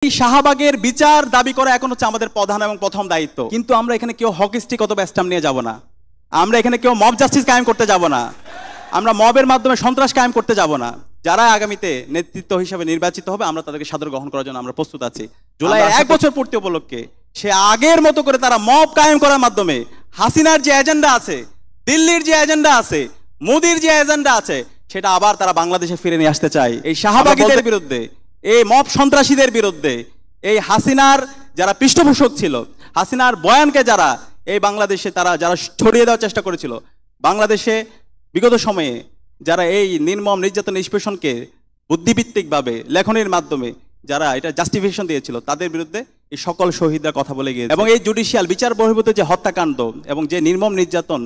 শাহবাগের বিচার দাবি করা এখন হচ্ছে আমাদের প্রধান এবং প্রথম দায়িত্ব। কিন্তু আমরা এখানে কেউ হকি স্টিক অথবা স্ট্যাম্প নিয়ে যাব না। আমরা এখানে কেউ মব জাস্টিস কায়েম করতে যাব না। আমরা মবের মাধ্যমে সন্ত্রাস কায়েম করতে যাব না। যারা আগামীতে নেতৃত্ব হিসেবে নির্বাচিত হবে আমরা তাদেরকে সাদর গ্রহণ করার জন্য আমরা প্রস্তুত আছি। জুলাই 1 বছর পূর্তি উপলক্ষে সে আগের মতো করে তারা মব কায়েম করার মাধ্যমে হাসিনার যে এজেন্ডা আছে, দিল্লির যে এজেন্ডা আছে, মোদির যে এজেন্ডা আছে, সেটা আবার তারা বাংলাদেশে ফিরে নিয়ে আসতে চায়। এই শাহবাগীদের বিরুদ্ধে, এই মব সন্ত্রাসীদের বিরুদ্ধে, এই হাসিনার যারা পৃষ্ঠপোষক ছিল, হাসিনার বয়ানকে যারা এই বাংলাদেশে তারা যারা ছড়িয়ে দেওয়ার চেষ্টা করেছিল, বাংলাদেশে বিগত সময়ে যারা এই নির্মম নির্যাতন নিষ্পেষণকে বুদ্ধিভিত্তিকভাবে লেখনের মাধ্যমে যারা এটা জাস্টিফিকেশন দিয়েছিল, তাদের বিরুদ্ধে এই সকল শহীদরা কথা বলে গিয়েছে। এবং এই জুডিশিয়াল বিচার বহির্ভূত যে হত্যাকাণ্ড এবং যে নির্মম নির্যাতন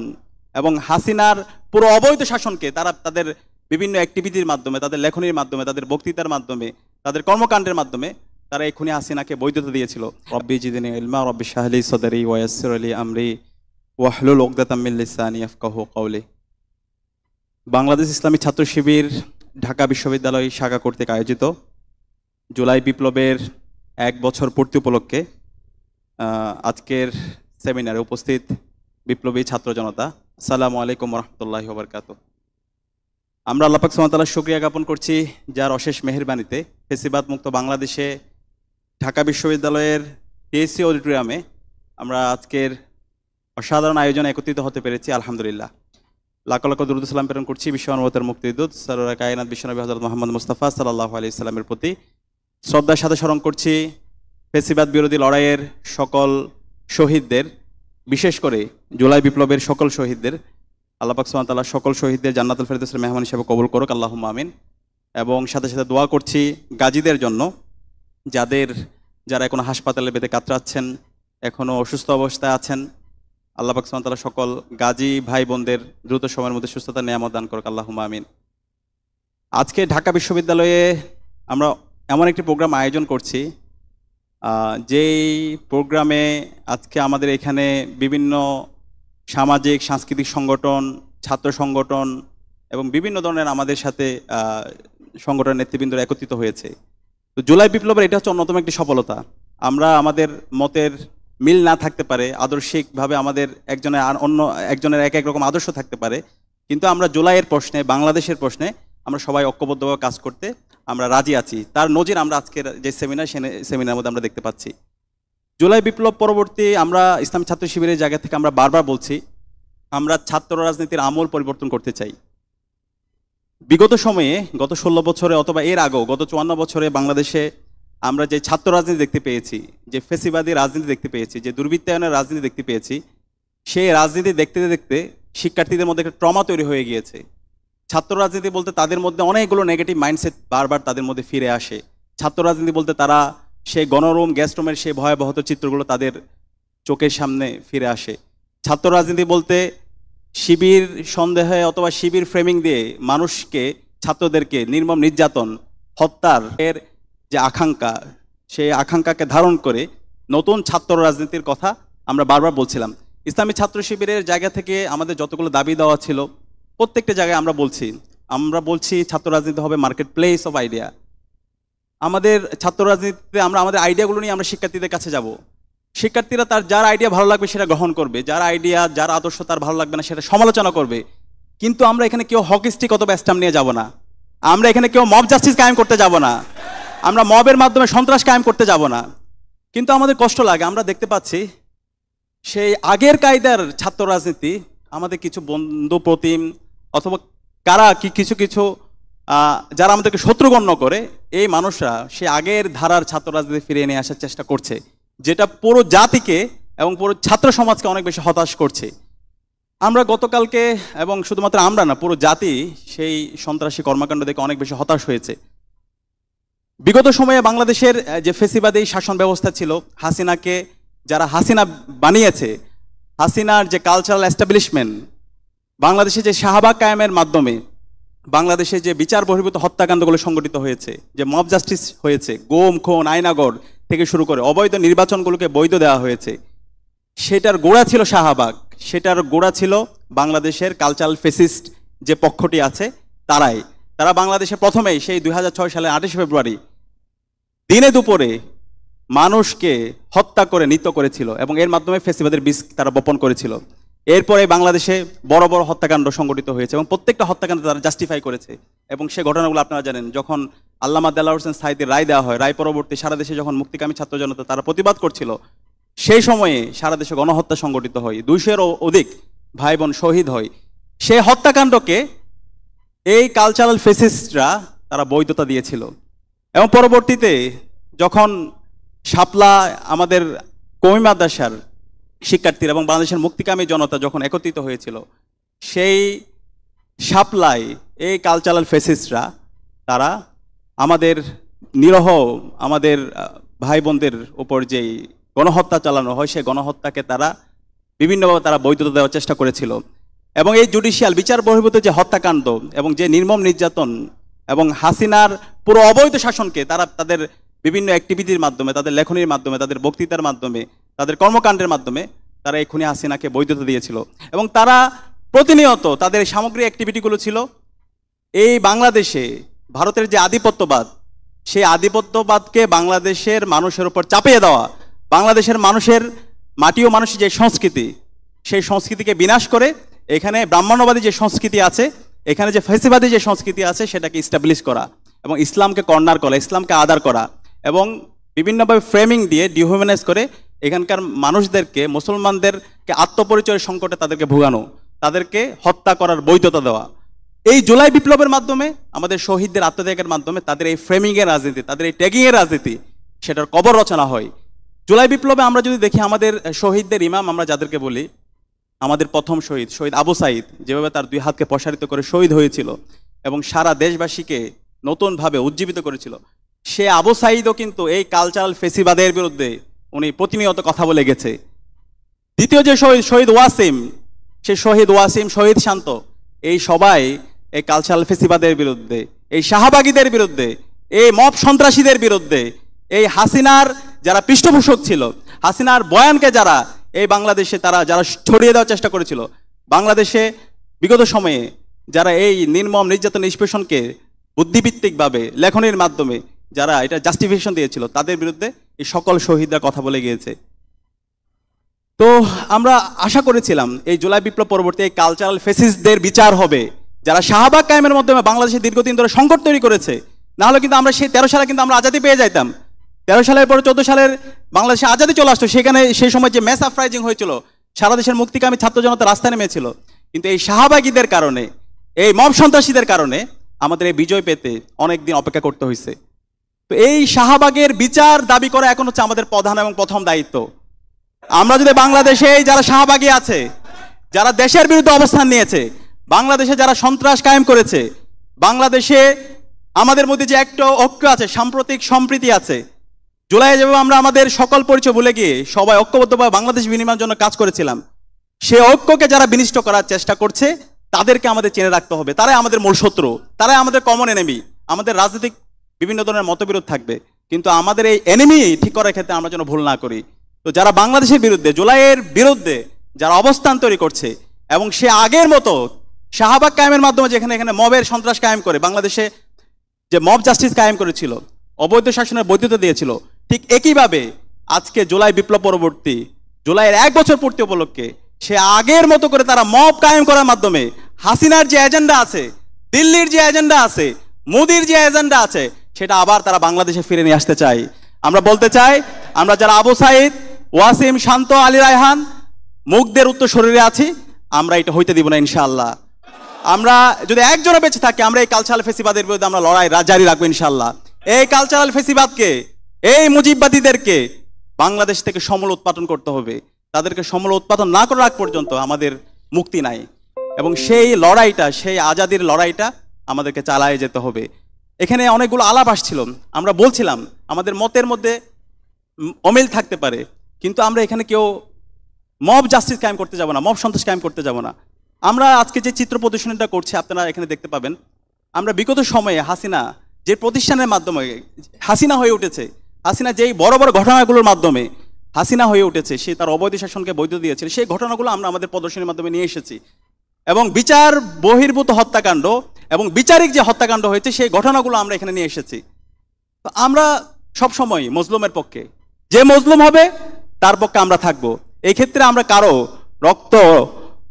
এবং হাসিনার পুরো অবৈধ শাসনকে তারা তাদের বিভিন্ন অ্যাক্টিভিটির মাধ্যমে, তাদের লেখনীর মাধ্যমে, তাদের বক্তৃতার মাধ্যমে, তাদের কর্মকাণ্ডের মাধ্যমে তারা এই খুনি হাসিনাকে বৈধতা দিয়েছিল। রব্বি জিদনি ইলমা রব্বি ইশরাহ লি সাদরি ওয়া ইয়াসসির লি আমরি ওয়াহলুল উকদাতাম মিন লিসানি ইয়াফকাহু কওলি। বাংলাদেশ ইসলামী ছাত্র শিবির ঢাকা বিশ্ববিদ্যালয় শাখা কর্তৃক আয়োজিত জুলাই বিপ্লবের 1 বছর পূর্তি উপলক্ষে আজকের সেমিনারে উপস্থিত বিপ্লবী ছাত্র জনতা, আসসালামু আলাইকুম ওয়া রাহমাতুল্লাহি ওয়া বারাকাতুহু। আমরা আল্লাহ পাক সুবহানাহু ওয়া তাআলার শুকরিয়া জ্ঞাপন করছি যার অশেষ মেহেরবানিতে ফেসিবাদ মুক্ত বাংলাদেশে ঢাকা বিশ্ববিদ্যালয়ের টিএসসি অডিটোরিয়ামে আমরা আজকের অসাধারণ আয়োজনে একত্রিত হতে পেরেছি। আলহামদুলিল্লাহ, লাখ লাখ দুরূদ সালাম প্রেরণ করছি বিশ্বমানবতার মুক্তিদূত সরওয়ারে কায়নাত বিশ্বনবী হযরত মুহাম্মদ মুস্তাফা সাল্লাল্লাহু আলাইহি সাল্লামের প্রতি শ্রদ্ধার সাথে স্মরণ করছি ফেসিবাদ বিরোধী লড়াইয়ের সকল শহীদদের, বিশেষ করে জুলাই বিপ্লবের সকল শহীদদের। আল্লাহ পাক সুবহানাহু ওয়া তাআলা সকল শহীদদের জান্নাতুল ফেরদৌসের মেহমান হিসেবে কবুল করুক, আল্লাহুম্মা আমিন। এবং সাথে সাথে দোয়া করছি গাজীদের জন্য, যারা এখনো হাসপাতালে বেঁধে কাতরাচ্ছেন, এখনো অসুস্থ অবস্থায় আছেন। আল্লাহ পাক সুবহানাহু ওয়া তাআলা সকল গাজী ভাই বোনদের দ্রুত সময়ের মধ্যে সুস্থতার নিয়ামত দান করুক, আল্লাহুম্মা আমিন। আজকে ঢাকা বিশ্ববিদ্যালয়ে আমরা এমন একটি প্রোগ্রাম আয়োজন করছি, যেই প্রোগ্রামে আজকে আমাদের এখানে বিভিন্ন সামাজিক সাংস্কৃতিক সংগঠন, ছাত্র সংগঠন এবং বিভিন্ন ধরনের আমাদের সাথে সংগঠনের নেতৃবৃন্দরা একত্রিত হয়েছে। তো জুলাই বিপ্লবের এটা হচ্ছে অন্যতম একটি সফলতা। আমরা আমাদের মতের মিল না থাকতে পারে, আদর্শিকভাবে আমাদের একজনের এক এক রকম আদর্শ থাকতে পারে, কিন্তু আমরা জুলাইয়ের প্রশ্নে, বাংলাদেশের প্রশ্নে আমরা সবাই ঐক্যবদ্ধভাবে কাজ করতে আমরা রাজি আছি। তার নজির আমরা আজকের যে সেমিনারের মধ্যে আমরা দেখতে পাচ্ছি। জুলাই বিপ্লব পরবর্তী আমরা ইসলামী ছাত্র শিবিরের জায়গা থেকে আমরা বারবার বলছি আমরা ছাত্র রাজনীতির আমূল পরিবর্তন করতে চাই। বিগত সময়ে গত 16 বছরে অথবা এর আগেও গত 54 বছরে বাংলাদেশে আমরা যে ছাত্র রাজনীতি দেখতে পেয়েছি, যে ফেসিবাদী রাজনীতি দেখতে পেয়েছি, যে দুর্বৃত্তায়নের রাজনীতি দেখতে পেয়েছি, সেই রাজনীতি দেখতে দেখতে শিক্ষার্থীদের মধ্যে একটা ট্রমা তৈরি হয়ে গিয়েছে। ছাত্র রাজনীতি বলতে তাদের মধ্যে অনেকগুলো নেগেটিভ মাইন্ডসেট বারবার তাদের মধ্যে ফিরে আসে। ছাত্র রাজনীতি বলতে তারা সেই গণরুম, গেস্ট রুমের সেই ভয়াবহত চিত্রগুলো তাদের চোখের সামনে ফিরে আসে। ছাত্র রাজনীতি বলতে শিবির সন্দেহে অথবা শিবির ফ্রেমিং দিয়ে মানুষকে, ছাত্রদেরকে নির্মম নির্যাতন, হত্যার এর যে আকাঙ্ক্ষা, সেই আকাঙ্ক্ষাকে ধারণ করে নতুন ছাত্র রাজনীতির কথা আমরা বারবার বলছিলাম। ইসলামী ছাত্র শিবিরের জায়গা থেকে আমাদের যতগুলো দাবি দেওয়া ছিল প্রত্যেকটা জায়গায় আমরা বলছি ছাত্র রাজনীতি হবে মার্কেট প্লেস অফ আইডিয়া। আমাদের ছাত্র রাজনীতিতে আমরা আমাদের আইডিয়াগুলো নিয়ে আমরা শিক্ষার্থীদের কাছে যাব। শিক্ষার্থীরা যার আইডিয়া ভালো লাগবে সেটা গ্রহণ করবে, যার আদর্শ তার ভালো লাগবে না সেটা সমালোচনা করবে। কিন্তু আমরা এখানে কেউ হকি স্টিক অথবা স্ট্যাম্প নিয়ে যাব না। আমরা এখানে কেউ মব জাস্টিস কায়েম করতে যাব না। আমরা মবের মাধ্যমে সন্ত্রাস কায়েম করতে যাব না। কিন্তু আমাদের কষ্ট লাগে, আমরা দেখতে পাচ্ছি সেই আগের কায়দার ছাত্র রাজনীতি আমাদের কিছু বন্ধু প্রতিম অথবা কিছু যারা আমাদেরকে শত্রুগণ্য করে, এই মানুষরা সে আগের ধারার ছাত্র রাজনীতি ফিরিয়ে নিয়ে আসার চেষ্টা করছে, যেটা পুরো জাতিকে এবং পুরো ছাত্র সমাজকে অনেক বেশি হতাশ করছে। আমরা গতকালকে, এবং শুধুমাত্র আমরা না, পুরো জাতি সেই সন্ত্রাসী কর্মকাণ্ড দেখে অনেক বেশি হতাশ হয়েছে। বিগত সময়ে বাংলাদেশের যে ফেসিবাদী শাসন ব্যবস্থা ছিল, হাসিনাকে যারা হাসিনা বানিয়েছে, হাসিনার যে কালচারাল এস্টাবলিশমেন্ট, বাংলাদেশে যে শাহবাগ কায়েমের মাধ্যমে বাংলাদেশে যে বিচার বহির্ভূত হত্যাকাণ্ডগুলো সংগঠিত হয়েছে, যে মব জাস্টিস হয়েছে, গুম খুন আয়নাগর থেকে শুরু করে অবৈধ নির্বাচনগুলোকে বৈধ দেওয়া হয়েছে, সেটার গোড়া ছিল শাহবাগ, সেটার গোড়া ছিল বাংলাদেশের কালচারাল ফেসিস্ট যে পক্ষটি আছে তারা বাংলাদেশে প্রথমেই সেই 2006 সালের 28 ফেব্রুয়ারি দিনে দুপুরে মানুষকে হত্যা করে নিত্য করেছিল এবং এর মাধ্যমে ফ্যাসিবাদের বীজ তারা বপন করেছিল। এরপরে বাংলাদেশে বড় বড় হত্যাকাণ্ড সংগঠিত হয়েছে এবং প্রত্যেকটা হত্যাকাণ্ড তারা জাস্টিফাই করেছে এবং সে ঘটনাগুলো আপনারা জানেন। যখন আল্লামা দেলাওয়ার হোসেন সাঈদীর রায় দেওয়া হয়, রায় পরবর্তী সারা দেশে যখন মুক্তিকামী ছাত্র জনতা তারা প্রতিবাদ করছিল, সেই সময়ে সারা দেশে গণহত্যা সংগঠিত হয়, 200-এরও অধিক ভাই বোন শহীদ হয়। সেই হত্যাকাণ্ডকে এই কালচারাল ফেসিস্টরা তারা বৈধতা দিয়েছিল এবং পরবর্তীতে যখন শাপলা আমাদের কওমি মাদ্রাসার শিক্ষার্থীরা এবং বাংলাদেশের মুক্তিকামী জনতা যখন একত্রিত হয়েছিল, সেই শাপলায় এই কালচারাল ফেসিস্টরা তারা আমাদের নিরহ আমাদের ভাই বোনদের উপর যেই গণহত্যা চালানো হয়, সেই গণহত্যাকে তারা বিভিন্নভাবে তারা বৈধতা দেওয়ার চেষ্টা করেছিল এবং এই জুডিশিয়াল বিচার বহির্ভূত যে হত্যাকাণ্ড এবং যে নির্মম নির্যাতন এবং হাসিনার পুরো অবৈধ শাসনকে তারা তাদের বিভিন্ন অ্যাক্টিভিটির মাধ্যমে, তাদের লেখনীর মাধ্যমে, তাদের বক্তৃতার মাধ্যমে, তাদের কর্মকাণ্ডের মাধ্যমে তারা এই খুনি হাসিনাকে বৈধতা দিয়েছিল এবং তারা প্রতিনিয়ত তাদের সামগ্রিক অ্যাক্টিভিটিগুলো ছিল এই বাংলাদেশে ভারতের যে আধিপত্যবাদ, সেই আধিপত্যবাদকে বাংলাদেশের মানুষের উপর চাপিয়ে দেওয়া, বাংলাদেশের মানুষের মাটি ও মানুষের যে সংস্কৃতি, সেই সংস্কৃতিকে বিনাশ করে এখানে ব্রাহ্মণ্যবাদী যে সংস্কৃতি আছে, এখানে যে ফ্যাসিবাদী যে সংস্কৃতি আছে সেটাকে ইস্টাবলিশ করা এবং ইসলামকে কর্নার করা, ইসলামকে আদার করা এবং বিভিন্নভাবে ফ্রেমিং দিয়ে ডিহিউম্যানাইজ করে এখানকার মানুষদেরকে, মুসলমানদেরকে আত্মপরিচয়ের সংকটে তাদেরকে ভোগানো, তাদেরকে হত্যা করার বৈধতা দেওয়া। এই জুলাই বিপ্লবের মাধ্যমে আমাদের শহীদদের আত্মত্যাগের মাধ্যমে তাদের এই ফ্রেমিংয়ের রাজনীতি, তাদের এই ট্যাগিংয়ের রাজনীতি, সেটার কবর রচনা হয়। জুলাই বিপ্লবে আমরা যদি দেখি আমাদের শহীদদের ইমাম আমরা যাদেরকে বলি, আমাদের প্রথম শহীদ আবু সাঈদ যেভাবে তার 2 হাতকে প্রসারিত করে শহীদ হয়েছিল এবং সারা দেশবাসীকে নতুনভাবে উজ্জীবিত করেছিল, সে আবু সাঈদও কিন্তু এই কালচারাল ফেসিবাদের বিরুদ্ধে উনি প্রতিনিয়ত কথা বলে গেছে। দ্বিতীয় যে শহীদ ওয়াসিম, সে শহীদ ওয়াসিম, শহীদ শান্ত, এই সবাই এই কালচারাল ফেসিবাদের বিরুদ্ধে, এই শাহবাগীদের বিরুদ্ধে, এই মব সন্ত্রাসীদের বিরুদ্ধে, এই হাসিনার যারা পৃষ্ঠপোষক ছিল, হাসিনার বয়ানকে যারা এই বাংলাদেশে তারা যারা ছড়িয়ে দেওয়ার চেষ্টা করেছিল, বাংলাদেশে বিগত সময়ে যারা এই নির্মম নির্যাতন নিষ্পেষণকে বুদ্ধিভিত্তিকভাবে লেখনের মাধ্যমে যারা এটা জাস্টিফিকেশন দিয়েছিল, তাদের বিরুদ্ধে এই সকল শহীদরা কথা বলে গিয়েছে। তো আমরা আশা করেছিলাম এই জুলাই বিপ্লব পরবর্তী এই কালচারাল ফেসিস্টদের বিচার হবে, যারা শাহবাগ কায়েমের মাধ্যমে বাংলাদেশে দীর্ঘদিন ধরে সংকট তৈরি করেছে। না হলে কিন্তু আমরা সেই 13 সালে কিন্তু আমরা আজাদি পেয়ে যাইতাম। 13 সালের পরে 14 সালের বাংলাদেশে আজাদি চলে আসতো। সেখানে সেই সময় যে ম্যাস আপরাইজিং হয়েছিল, সারা দেশের মুক্তিকামী ছাত্র জনতা রাস্তায় নেমেছিল, কিন্তু এই শাহবাগীদের কারণে, এই মব সন্ত্রাসীদের কারণে আমাদের এই বিজয় পেতে অনেক দিন অপেক্ষা করতে হয়েছে। তো এই শাহবাগের বিচার দাবি করা এখন হচ্ছে আমাদের প্রধান এবং প্রথম দায়িত্ব। আমরা যদি বাংলাদেশে যারা শাহবাগী আছে, যারা দেশের বিরুদ্ধে অবস্থান নিয়েছে, বাংলাদেশে যারা সন্ত্রাস কায়েম করেছে, বাংলাদেশে আমাদের মধ্যে যে একটা ঐক্য আছে, সাম্প্রতিক সম্প্রীতি আছে, জুলাই যেভাবে আমরা আমাদের সকল পরিচয় ভুলে গিয়ে সবাই ঐক্যবদ্ধভাবে বাংলাদেশ বিনিময়ের জন্য কাজ করেছিলাম, সে ঐক্যকে যারা বিনষ্ট করার চেষ্টা করছে তাদেরকে আমাদের চেনে রাখতে হবে। তারাই আমাদের মূল শত্রু, তারাই আমাদের কমন এনিমি। আমাদের রাজনৈতিক বিভিন্ন ধরনের মতবিরোধ থাকবে, কিন্তু আমাদের এই এনিমি ঠিক করার ক্ষেত্রে আমরা যেন ভুল না করি। তো যারা বাংলাদেশের বিরুদ্ধে, জুলাইয়ের বিরুদ্ধে যারা অবস্থান তৈরি করছে এবং সে আগের মতো শাহবাগ কায়েমের মাধ্যমে যেখানে এখানে মবের সন্ত্রাস কায়েম করে বাংলাদেশে যে মব জাস্টিস কায়েম করেছিল, অবৈধ শাসনের বৈধতা দিয়েছিল, ঠিক একইভাবে আজকে জুলাই বিপ্লব পরবর্তী জুলাইয়ের 1 বছর পূর্তি উপলক্ষে সে আগের মতো করে তারা মব কায়েম করার মাধ্যমে হাসিনার যে এজেন্ডা আছে, দিল্লির যে এজেন্ডা আছে, মোদির যে এজেন্ডা আছে, সেটা আবার তারা বাংলাদেশে ফিরে নিয়ে আসতে চায়। আমরা বলতে চাই, আমরা যারা আবু সাঈদ, ওয়াসিম, শান্ত, আলী রায়হান মুগ্ধের উত্তর শরীরে আছি, আমরা এটা হইতে দিব না ইনশাআল্লাহ। আমরা যদি একজনে বেঁচে থাকি, আমরা এই কালচারাল ফেসিবাদের বিরুদ্ধে আমরা লড়াই জারি রাখবো ইনশাআল্লাহ। এই কালচারাল ফেসিবাদকে, এই মুজিববাদীদেরকে বাংলাদেশ থেকে সমূল উৎপাদন করতে হবে। তাদেরকে সমূল উৎপাদন না করার আগ পর্যন্ত আমাদের মুক্তি নাই এবং সেই লড়াইটা, সেই আজাদির লড়াইটা আমাদেরকে চালায়ে যেতে হবে। এখানে অনেকগুলো আলাপ আসছিল, আমরা বলছিলাম আমাদের মতের মধ্যে অমিল থাকতে পারে, কিন্তু আমরা এখানে কেউ মব জাস্টিস কায়েম করতে যাব না, মব সন্ত্রাস কায়েম করতে যাব না। আমরা আজকে যে চিত্র প্রদর্শনীটা করছি আপনারা এখানে দেখতে পাবেন, আমরা বিগত সময়ে হাসিনা যে প্রতিষ্ঠানের মাধ্যমে হাসিনা হয়ে উঠেছে, হাসিনা যেই বড় বড় ঘটনাগুলোর মাধ্যমে হাসিনা হয়ে উঠেছে, সে তার অবৈধ শাসনকে বৈধ দিয়েছিল, সেই ঘটনাগুলো আমরা আমাদের প্রদর্শনীর মাধ্যমে নিয়ে এসেছি এবং বিচার বহির্ভূত হত্যাকাণ্ড এবং বিচারিক যে হত্যাকাণ্ড হয়েছে সেই ঘটনাগুলো আমরা এখানে নিয়ে এসেছি। তো আমরা সবসময় মজলুমের পক্ষে, যে মজলুম হবে তার পক্ষে আমরা থাকবো। এই ক্ষেত্রে আমরা কারো রক্ত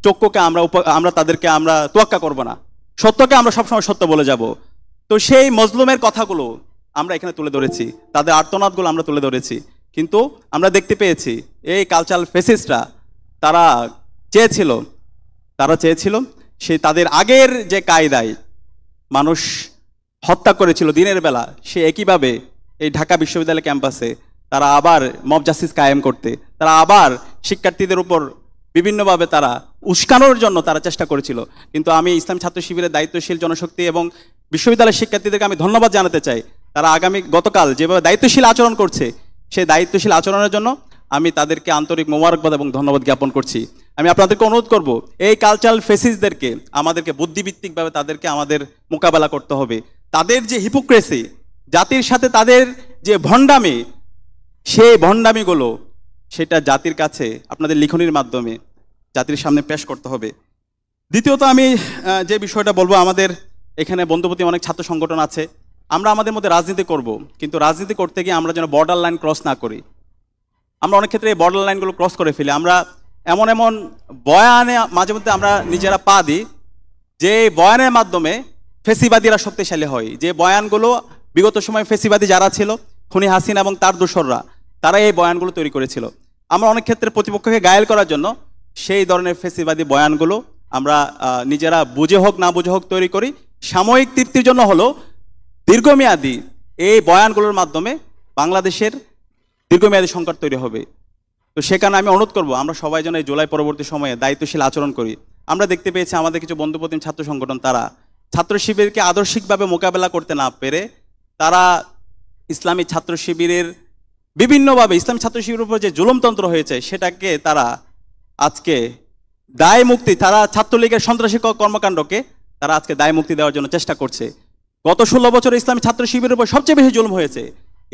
চক্ষুকে আমরা তাদেরকে আমরা তোয়াক্কা করব না, সত্যকে আমরা সবসময় সত্য বলে যাব। তো সেই মজলুমের কথাগুলো আমরা এখানে তুলে ধরেছি, তাদের আর্তনাদগুলো আমরা তুলে ধরেছি। কিন্তু আমরা দেখতে পেয়েছি এই কালচারাল ফেসিস্টরা তারা চেয়েছিল সে তাদের আগের যে কায়দায় মানুষ হত্যা করেছিল দিনের বেলা, সে একইভাবে এই ঢাকা বিশ্ববিদ্যালয় ক্যাম্পাসে তারা আবার মব জাস্টিস কায়েম করতে, তারা আবার শিক্ষার্থীদের উপর বিভিন্নভাবে তারা উস্কানোর জন্য তারা চেষ্টা করেছিল। কিন্তু আমি ইসলামী ছাত্র শিবিরের দায়িত্বশীল জনশক্তি এবং বিশ্ববিদ্যালয়ের শিক্ষার্থীদেরকে আমি ধন্যবাদ জানাতে চাই। তারা গতকাল যেভাবে দায়িত্বশীল আচরণ করছে, সেই দায়িত্বশীল আচরণের জন্য আমি তাদেরকে আন্তরিক মোবারকবাদ এবং ধন্যবাদ জ্ঞাপন করছি। আমি আপনাদেরকে অনুরোধ করব, এই কালচারাল ফেসিসদেরকে আমাদেরকে বুদ্ধিভিত্তিকভাবে তাদেরকে আমাদের মোকাবেলা করতে হবে। তাদের যে হিপোক্রেসি, জাতির সাথে তাদের যে ভণ্ডামি, সেই ভণ্ডামিগুলো সেটা জাতির কাছে আপনাদের লিখনির মাধ্যমে জাতির সামনে পেশ করতে হবে। দ্বিতীয়ত আমি যে বিষয়টা বলবো, আমাদের এখানে বন্ধুপ্রতিম অনেক ছাত্র সংগঠন আছে। আমরা আমাদের মধ্যে রাজনীতি করব, কিন্তু রাজনীতি করতে গিয়ে আমরা যেন বর্ডার লাইন ক্রস না করি। আমরা অনেক ক্ষেত্রে এই বর্ডার লাইনগুলো ক্রস করে ফেলি। আমরা এমন বয়ানে মাঝে মধ্যে আমরা নিজেরা পা দিই, যে বয়ানের মাধ্যমে ফেসিবাদীরা শক্তিশালী হয়। যে বয়ানগুলো বিগত সময় ফেসিবাদী যারা ছিল, খুনি হাসিনা এবং তার দোসররা, তারা এই বয়ানগুলো তৈরি করেছিল। আমরা অনেক ক্ষেত্রে প্রতিপক্ষকে ঘায়েল করার জন্য সেই ধরনের ফেসিবাদী বয়ানগুলো আমরা নিজেরা বুঝে হোক না বুঝে হোক তৈরি করি। সাময়িক তৃপ্তির জন্য হলো, দীর্ঘমেয়াদী এই বয়ানগুলোর মাধ্যমে বাংলাদেশের দীর্ঘমেয়াদী সংকট তৈরি হবে। তো সেখানে আমি অনুরোধ করব, আমরা সবাই যেন এই জুলাই পরবর্তী সময়ে দায়িত্বশীল আচরণ করি। আমরা দেখতে পেয়েছি আমাদের কিছু বন্ধুপ্রতিম ছাত্র সংগঠন, তারা ছাত্র শিবিরকে আদর্শিকভাবে মোকাবেলা করতে না পেরে তারা ইসলামী ছাত্র শিবিরের বিভিন্নভাবে ইসলামী ছাত্র শিবিরের উপর যে জুলুমতন্ত্র হয়েছে সেটাকে তারা আজকে দায় মুক্তি, তারা ছাত্রলীগের সন্ত্রাসী কর্মকাণ্ডকে তারা আজকে দায় মুক্তি দেওয়ার জন্য চেষ্টা করছে। গত 16 বছরে ইসলামী ছাত্র শিবিরের উপর সবচেয়ে বেশি জুলুম হয়েছে।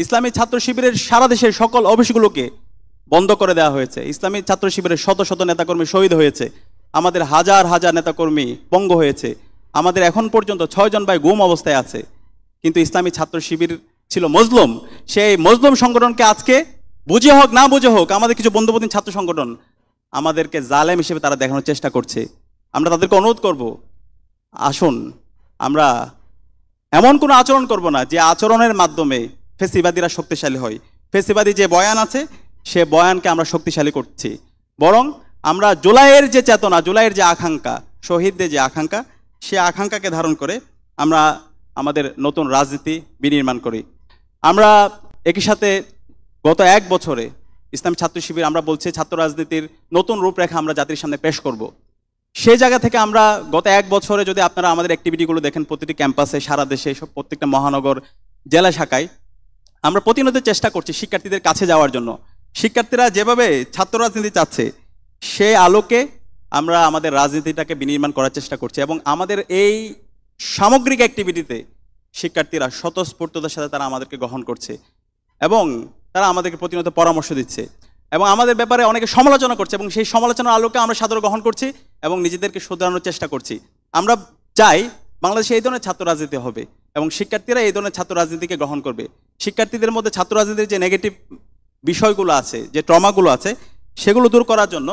ইসলামী ছাত্র শিবিরের সারা দেশের সকল অফিসগুলোকে বন্ধ করে দেওয়া হয়েছে। ইসলামী ছাত্র শিবিরের শত শত নেতাকর্মী শহীদ হয়েছে। আমাদের হাজার হাজার নেতাকর্মী পঙ্গু হয়েছে। আমাদের এখন পর্যন্ত 6 জন ভাই গুম অবস্থায় আছে। কিন্তু ইসলামী ছাত্র শিবির ছিল মজলুম। সেই মজলুম সংগঠনকে আজকে বুঝে হোক না বুঝে হোক আমাদের কিছু বন্ধুপ্রতিম ছাত্র সংগঠন আমাদেরকে জালেম হিসেবে তারা দেখানোর চেষ্টা করছে। আমরা তাদেরকে অনুরোধ করব, আসুন আমরা এমন কোনো আচরণ করব না যে আচরণের মাধ্যমে ফেসিবাদীরা শক্তিশালী হয়। ফেসিবাদী যে বয়ান আছে সে বয়ানকে আমরা শক্তিশালী করছি, বরং আমরা জুলাইয়ের যে চেতনা, জুলাইয়ের যে আকাঙ্ক্ষা, শহীদদের যে আকাঙ্ক্ষা, সে আকাঙ্ক্ষাকে ধারণ করে আমরা আমাদের নতুন রাজনীতি বিনির্মাণ করি। আমরা একই সাথে গত 1 বছরে ইসলামী ছাত্র শিবির আমরা বলছি ছাত্র রাজনীতির নতুন রূপরেখা আমরা জাতির সামনে পেশ করব। সেই জায়গা থেকে আমরা গত 1 বছরে যদি আপনারা আমাদের অ্যাক্টিভিটিগুলো দেখেন, প্রতিটি ক্যাম্পাসে সারা দেশে সব প্রত্যেকটা মহানগর জেলা শাখায় আমরা প্রতিনিয়ত চেষ্টা করছি শিক্ষার্থীদের কাছে যাওয়ার জন্য। শিক্ষার্থীরা যেভাবে ছাত্র রাজনীতি চাচ্ছে সেই আলোকে আমরা আমাদের রাজনীতিটাকে বিনির্মাণ করার চেষ্টা করছি, এবং আমাদের এই সামগ্রিক অ্যাক্টিভিটিতে শিক্ষার্থীরা স্বতঃস্ফূর্ততার সাথে তারা আমাদেরকে গ্রহণ করছে এবং তারা আমাদেরকে প্রতিনিয়ত পরামর্শ দিচ্ছে এবং আমাদের ব্যাপারে অনেকে সমালোচনা করছে, এবং সেই সমালোচনার আলোকে আমরা সাদরে গ্রহণ করছি এবং নিজেদেরকে শুধরানোর চেষ্টা করছি। আমরা চাই বাংলাদেশে এই ধরনের ছাত্র রাজনীতি হবে এবং শিক্ষার্থীরা এই ধরনের ছাত্র রাজনীতিকে গ্রহণ করবে। শিক্ষার্থীদের মধ্যে ছাত্র রাজনীতির যে নেগেটিভ বিষয়গুলো আছে, যে ট্রমাগুলো আছে, সেগুলো দূর করার জন্য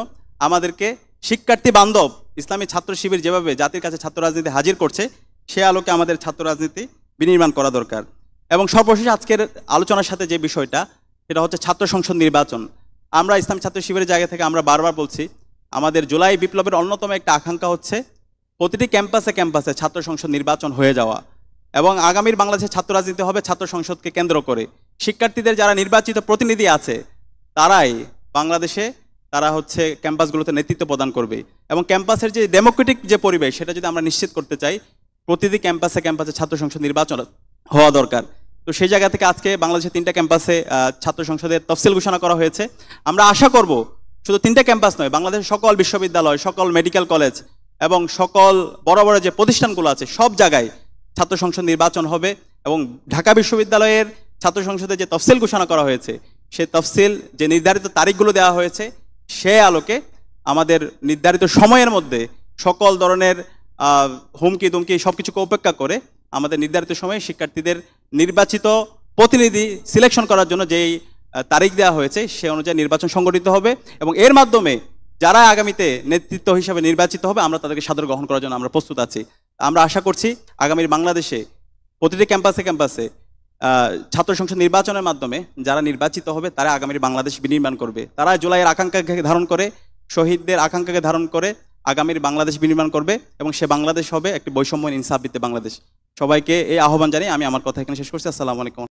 আমাদেরকে শিক্ষার্থী বান্ধব ইসলামী ছাত্র শিবির যেভাবে জাতির কাছে ছাত্র রাজনীতি হাজির করছে, সে আলোকে আমাদের ছাত্র রাজনীতি বিনির্মাণ করা দরকার। এবং সর্বশেষ আজকের আলোচনার সাথে যে বিষয়টা, সেটা হচ্ছে ছাত্র সংসদ নির্বাচন। আমরা ইসলামী ছাত্র শিবিরের জায়গা থেকে আমরা বারবার বলছি, আমাদের জুলাই বিপ্লবের অন্যতম একটা আকাঙ্ক্ষা হচ্ছে প্রতিটি ক্যাম্পাসে ক্যাম্পাসে ছাত্র সংসদ নির্বাচন হয়ে যাওয়া, এবং আগামীর বাংলাদেশের ছাত্র রাজনীতি হবে ছাত্র সংসদকে কেন্দ্র করে। শিক্ষার্থীদের যারা নির্বাচিত প্রতিনিধি আছে তারাই বাংলাদেশে তারা হচ্ছে ক্যাম্পাসগুলোতে নেতৃত্ব প্রদান করবে, এবং ক্যাম্পাসের যে ডেমোক্রেটিক যে পরিবেশ সেটা যদি আমরা নিশ্চিত করতে চাই, প্রতিটি ক্যাম্পাসে ক্যাম্পাসে ছাত্র সংসদ নির্বাচন হওয়া দরকার। তো সেই জায়গা থেকে আজকে বাংলাদেশের 3টা ক্যাম্পাসে ছাত্র সংসদের তফসিল ঘোষণা করা হয়েছে। আমরা আশা করব শুধু 3টা ক্যাম্পাস নয়, বাংলাদেশের সকল বিশ্ববিদ্যালয়, সকল মেডিকেল কলেজ এবং সকল বড় বড় যে প্রতিষ্ঠানগুলো আছে সব জায়গায় ছাত্র সংসদ নির্বাচন হবে, এবং ঢাকা বিশ্ববিদ্যালয়ের ছাত্র সংসদে যে তফসিল ঘোষণা করা হয়েছে সেই তফসিল যে নির্ধারিত তারিখগুলো দেওয়া হয়েছে সে আলোকে আমাদের নির্ধারিত সময়ের মধ্যে সকল ধরনের হুমকি দুমকি সব কিছুকে উপেক্ষা করে আমাদের নির্ধারিত সময়ে শিক্ষার্থীদের নির্বাচিত প্রতিনিধি সিলেকশন করার জন্য যেই তারিখ দেওয়া হয়েছে সে অনুযায়ী নির্বাচন সংগঠিত হবে এবং এর মাধ্যমে যারা আগামীতে নেতৃত্ব হিসাবে নির্বাচিত হবে আমরা তাদেরকে সাদরে গ্রহণ করার জন্য আমরা প্রস্তুত আছি। আমরা আশা করছি আগামীর বাংলাদেশে প্রতিটি ক্যাম্পাসে ক্যাম্পাসে ছাত্র সংসদ নির্বাচনের মাধ্যমে যারা নির্বাচিত হবে তারা আগামীর বাংলাদেশ বিনির্মাণ করবে। তারা জুলাইয়ের আকাঙ্ক্ষাকে ধারণ করে, শহীদদের আকাঙ্ক্ষাকে ধারণ করে আগামীর বাংলাদেশ বিনির্মাণ করবে এবং সে বাংলাদেশ হবে একটি বৈষম্য ইনসাফ ভিত্তিক বাংলাদেশ। সবাইকে এই আহ্বান জানিয়ে আমি আমার কথা এখানে শেষ করছি। আসসালামু আলাইকুম।